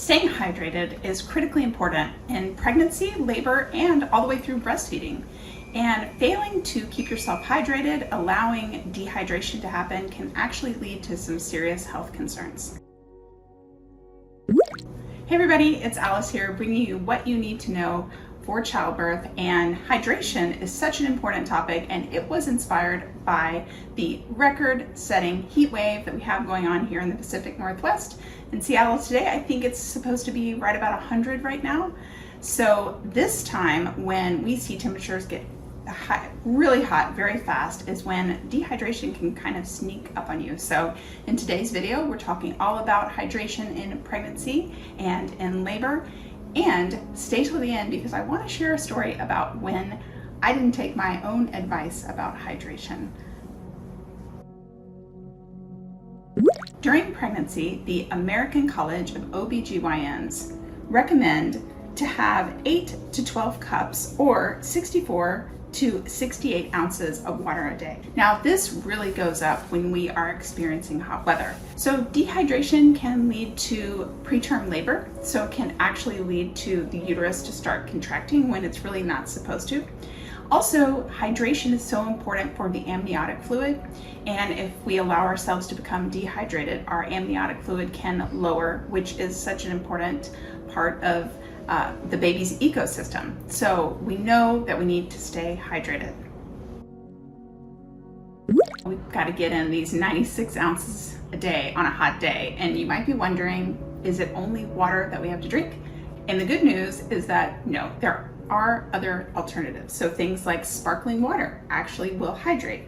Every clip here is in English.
Staying hydrated is critically important in pregnancy, labor, and all the way through breastfeeding. And failing to keep yourself hydrated, allowing dehydration to happen, can actually lead to some serious health concerns. Hey everybody, it's Alice here, bringing you what you need to know for childbirth. And hydration is such an important topic, and it was inspired by the record-setting heat wave that we have going on here in the Pacific Northwest. In Seattle today, I think it's supposed to be right about 100 right now. So this time when we see temperatures get really hot very fast is when dehydration can kind of sneak up on you. So in today's video, we're talking all about hydration in pregnancy and in labor. And stay till the end because I want to share a story about when I didn't take my own advice about hydration. During pregnancy, the American College of OBGYNs recommend to have 8 to 12 cups or 64 to 68 ounces of water a day. Now this really goes up when we are experiencing hot weather. So dehydration can lead to preterm labor, so it can actually lead to the uterus to start contracting when it's really not supposed to. Also, hydration is so important for the amniotic fluid, and if we allow ourselves to become dehydrated, our amniotic fluid can lower, which is such an important part of the baby's ecosystem. So we know that we need to stay hydrated. We've got to get in these 96 ounces a day on a hot day, and you might be wondering, is it only water that we have to drink? And the good news is that no, there are other alternatives. So things like sparkling water actually will hydrate.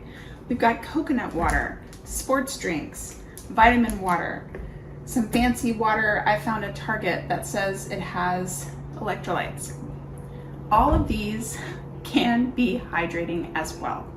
We've got coconut water, sports drinks, vitamin water, some fancy water. I found at Target that says it has electrolytes. All of these can be hydrating as well.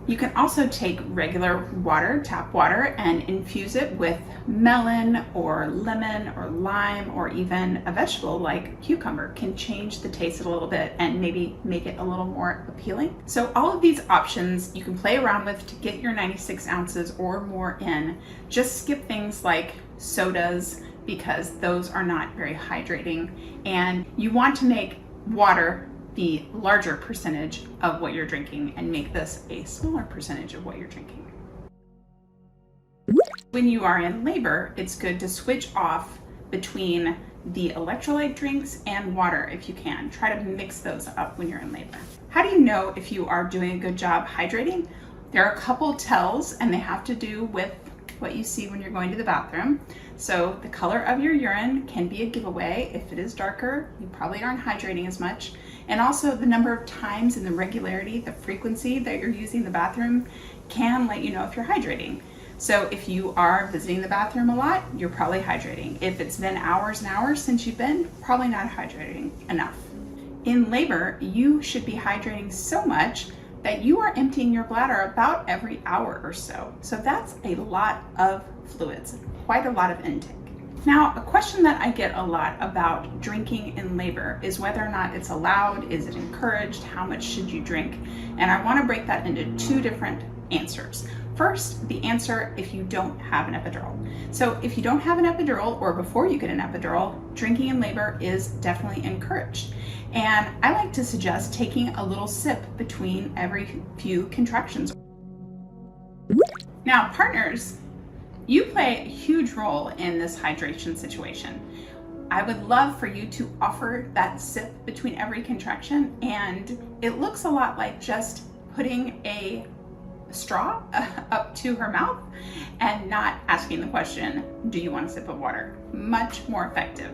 You can also take regular water, tap water, and infuse it with melon or lemon or lime, or even a vegetable like cucumber can change the taste a little bit and maybe make it a little more appealing. So all of these options you can play around with to get your 96 ounces or more in. Just skip things like sodas because those are not very hydrating, and you want to make water the larger percentage of what you're drinking and make this a smaller percentage of what you're drinking. When you are in labor, it's good to switch off between the electrolyte drinks and water if you can. Try to mix those up when you're in labor. How do you know if you are doing a good job hydrating? There are a couple tells, and they have to do with what you see when you're going to the bathroom. So the color of your urine can be a giveaway. If it is darker, you probably aren't hydrating as much. And also the number of times and the regularity, the frequency that you're using the bathroom can let you know if you're hydrating. So if you are visiting the bathroom a lot, you're probably hydrating. If it's been hours and hours since you've been, probably not hydrating enough. In labor, you should be hydrating so much that you are emptying your bladder about every hour or so. So that's a lot of fluids, quite a lot of intake. Now, a question that I get a lot about drinking in labor is whether or not it's allowed, is it encouraged, how much should you drink? And I want to break that into two different answers. First, the answer if you don't have an epidural. So if you don't have an epidural, or before you get an epidural, drinking in labor is definitely encouraged. And I like to suggest taking a little sip between every few contractions. Now, partners, you play a huge role in this hydration situation. I would love for you to offer that sip between every contraction, and it looks a lot like just putting a straw up to her mouth and not asking the question, do you want a sip of water? Much more effective.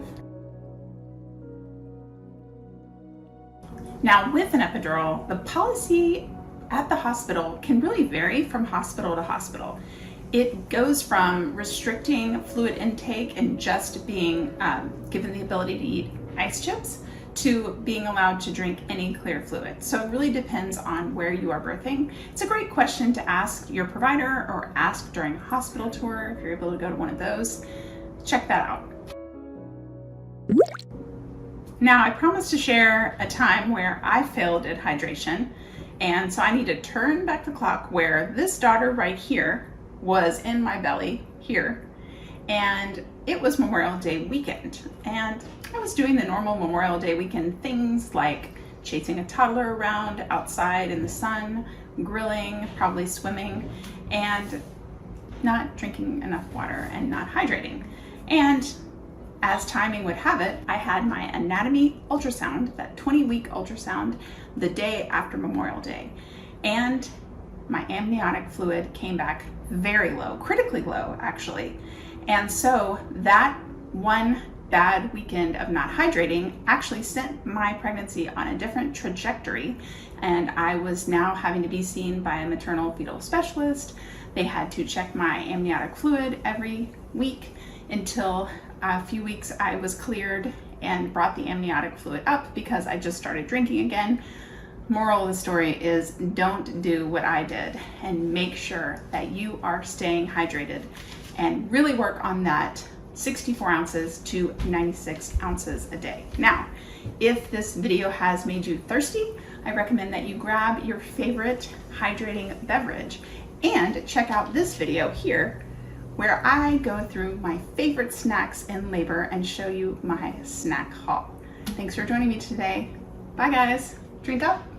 Now, with an epidural, the policy at the hospital can really vary from hospital to hospital. It goes from restricting fluid intake and just being given the ability to eat ice chips to being allowed to drink any clear fluid. So it really depends on where you are birthing. It's a great question to ask your provider or ask during a hospital tour if you're able to go to one of those. Check that out. Now, I promised to share a time where I failed at hydration, and so I need to turn back the clock where this daughter right here was in my belly here, and it was Memorial Day weekend. And I was doing the normal Memorial Day weekend things like chasing a toddler around outside in the sun, grilling, probably swimming, and not drinking enough water and not hydrating. And as timing would have it, I had my anatomy ultrasound, that 20-week ultrasound, the day after Memorial Day. And my amniotic fluid came back very low, critically low actually. And so that one bad weekend of not hydrating actually sent my pregnancy on a different trajectory, and I was now having to be seen by a maternal fetal specialist. They had to check my amniotic fluid every week until a few weeks I was cleared and brought the amniotic fluid up because I just started drinking again. Moral of the story is don't do what I did, and make sure that you are staying hydrated and really work on that 64 ounces to 96 ounces a day. Now, if this video has made you thirsty, I recommend that you grab your favorite hydrating beverage and check out this video here where I go through my favorite snacks in labor and show you my snack haul. Thanks for joining me today. Bye guys, drink up.